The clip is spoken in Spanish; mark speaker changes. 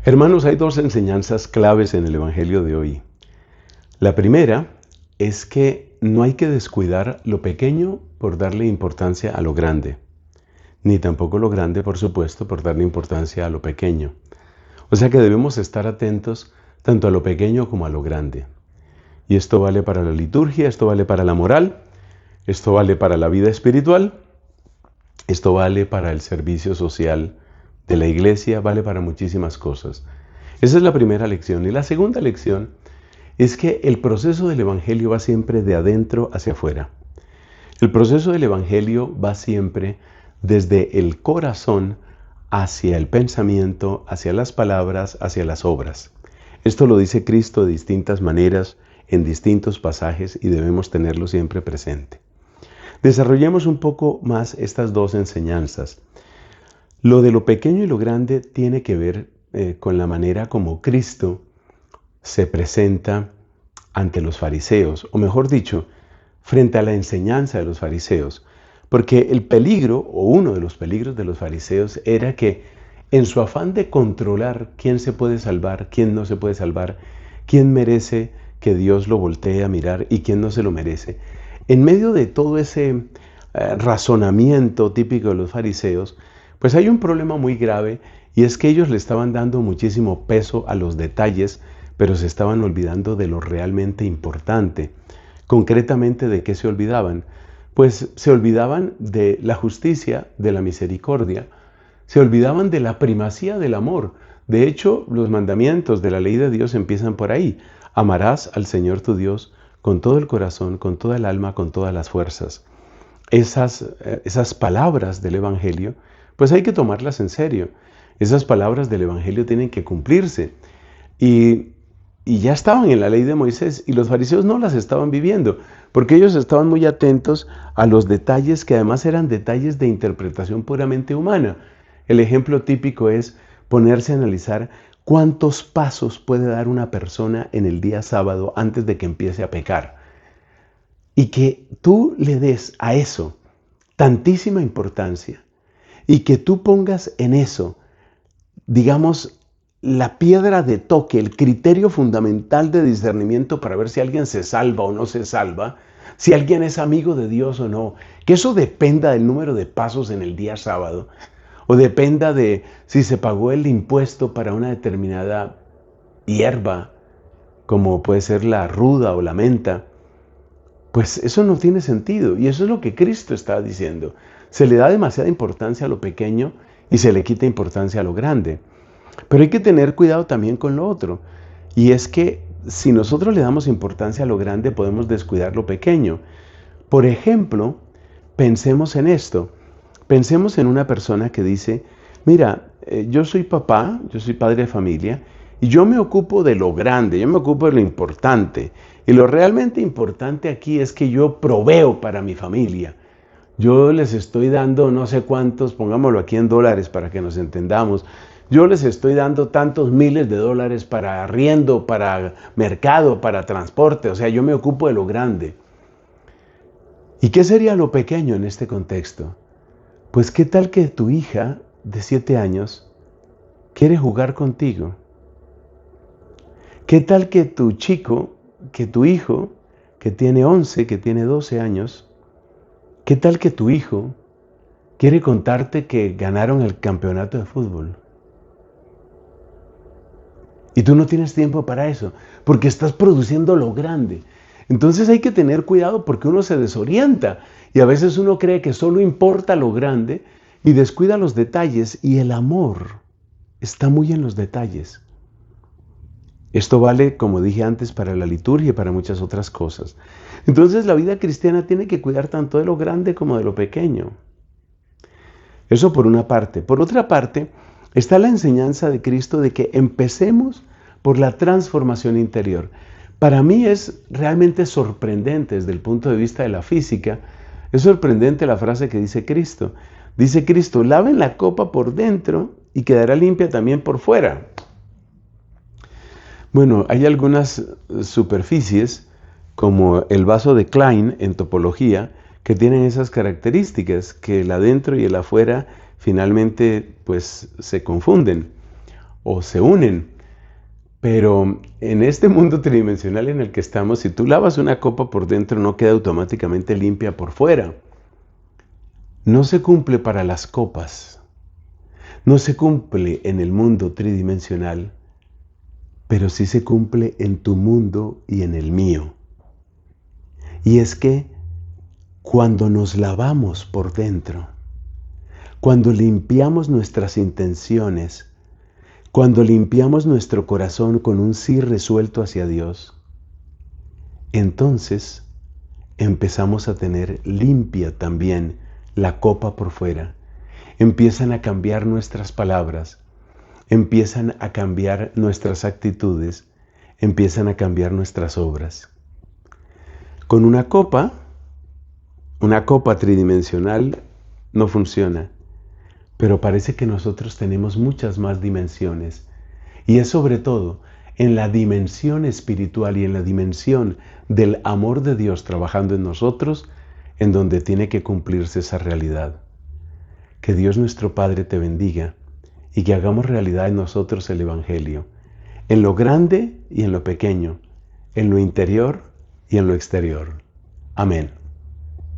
Speaker 1: Hermanos, hay dos enseñanzas claves en el Evangelio de hoy. La primera es que no hay que descuidar lo pequeño por darle importancia a lo grande, ni tampoco lo grande, por supuesto, por darle importancia a lo pequeño. O sea que debemos estar atentos tanto a lo pequeño como a lo grande. Y esto vale para la liturgia, esto vale para la moral, esto vale para la vida espiritual, esto vale para el servicio social de la iglesia, vale para muchísimas cosas. Esa es la primera lección. Y la segunda lección es que el proceso del Evangelio va siempre de adentro hacia afuera. El proceso del Evangelio va siempre desde el corazón hacia el pensamiento, hacia las palabras, hacia las obras. Esto lo dice Cristo de distintas maneras, en distintos pasajes, y debemos tenerlo siempre presente. Desarrollemos un poco más estas dos enseñanzas. Lo de lo pequeño y lo grande tiene que ver con la manera como Cristo se presenta ante los fariseos, o mejor dicho, frente a la enseñanza de los fariseos. Porque el peligro, o uno de los peligros de los fariseos, era que en su afán de controlar quién se puede salvar, quién no se puede salvar, quién merece que Dios lo voltee a mirar y quién no se lo merece, en medio de todo ese razonamiento típico de los fariseos, pues hay un problema muy grave, y es que ellos le estaban dando muchísimo peso a los detalles, pero se estaban olvidando de lo realmente importante. Concretamente, ¿de qué se olvidaban? Pues se olvidaban de la justicia, de la misericordia, se olvidaban de la primacía del amor. De hecho, los mandamientos de la ley de Dios empiezan por ahí. Amarás al Señor tu Dios con todo el corazón, con toda el alma, con todas las fuerzas. Esas palabras del Evangelio, pues hay que tomarlas en serio. Esas palabras del Evangelio tienen que cumplirse. Y ya estaban en la ley de Moisés, y los fariseos no las estaban viviendo, porque ellos estaban muy atentos a los detalles que además eran detalles de interpretación puramente humana. El ejemplo típico es ponerse a analizar cuántos pasos puede dar una persona en el día sábado antes de que empiece a pecar. Y que tú le des a eso tantísima importancia, y que tú pongas en eso, digamos, la piedra de toque, el criterio fundamental de discernimiento para ver si alguien se salva o no se salva, si alguien es amigo de Dios o no, que eso dependa del número de pasos en el día sábado, o dependa de si se pagó el impuesto para una determinada hierba, como puede ser la ruda o la menta, pues eso no tiene sentido, y eso es lo que Cristo está diciendo. Se le da demasiada importancia a lo pequeño y se le quita importancia a lo grande. Pero hay que tener cuidado también con lo otro, y es que si nosotros le damos importancia a lo grande, podemos descuidar lo pequeño. Por ejemplo, pensemos en esto. Pensemos en una persona que dice, mira, yo soy papá, yo soy padre de familia, y yo me ocupo de lo grande, yo me ocupo de lo importante. Y lo realmente importante aquí es que yo proveo para mi familia. Yo les estoy dando no sé cuántos, pongámoslo aquí en dólares para que nos entendamos, yo les estoy dando tantos miles de dólares para arriendo, para mercado, para transporte, o sea, yo me ocupo de lo grande. ¿Y qué sería lo pequeño en este contexto? Pues qué tal que tu hija de 7 años quiere jugar contigo. ¿Qué tal que tu chico, que tu hijo, que tiene 11, que tiene 12 años, qué tal que tu hijo quiere contarte que ganaron el campeonato de fútbol? Y tú no tienes tiempo para eso, porque estás produciendo lo grande. Entonces hay que tener cuidado porque uno se desorienta y a veces uno cree que solo importa lo grande y descuida los detalles, y el amor está muy en los detalles. Esto vale, como dije antes, para la liturgia y para muchas otras cosas. Entonces la vida cristiana tiene que cuidar tanto de lo grande como de lo pequeño. Eso por una parte. Por otra parte, está la enseñanza de Cristo de que empecemos por la transformación interior. Para mí es realmente sorprendente desde el punto de vista de la física. Es sorprendente la frase que dice Cristo. Dice Cristo, laven la copa por dentro y quedará limpia también por fuera. Bueno, hay algunas superficies, como el vaso de Klein en topología, que tienen esas características, que el adentro y el afuera finalmente pues se confunden. o se unen. Pero en este mundo tridimensional en el que estamos, si tú lavas una copa por dentro, no queda automáticamente limpia por fuera. No se cumple para las copas. No se cumple en el mundo tridimensional, pero sí se cumple en tu mundo y en el mío. Y es que cuando nos lavamos por dentro, cuando limpiamos nuestras intenciones, cuando limpiamos nuestro corazón con un sí resuelto hacia Dios, entonces empezamos a tener limpia también la copa por fuera. Empiezan a cambiar nuestras palabras, empiezan a cambiar nuestras actitudes, empiezan a cambiar nuestras obras. Con una copa tridimensional no funciona. Pero parece que nosotros tenemos muchas más dimensiones. Y es sobre todo en la dimensión espiritual y en la dimensión del amor de Dios trabajando en nosotros, en donde tiene que cumplirse esa realidad. Que Dios nuestro Padre te bendiga y que hagamos realidad en nosotros el Evangelio, en lo grande y en lo pequeño, en lo interior y en lo exterior. Amén.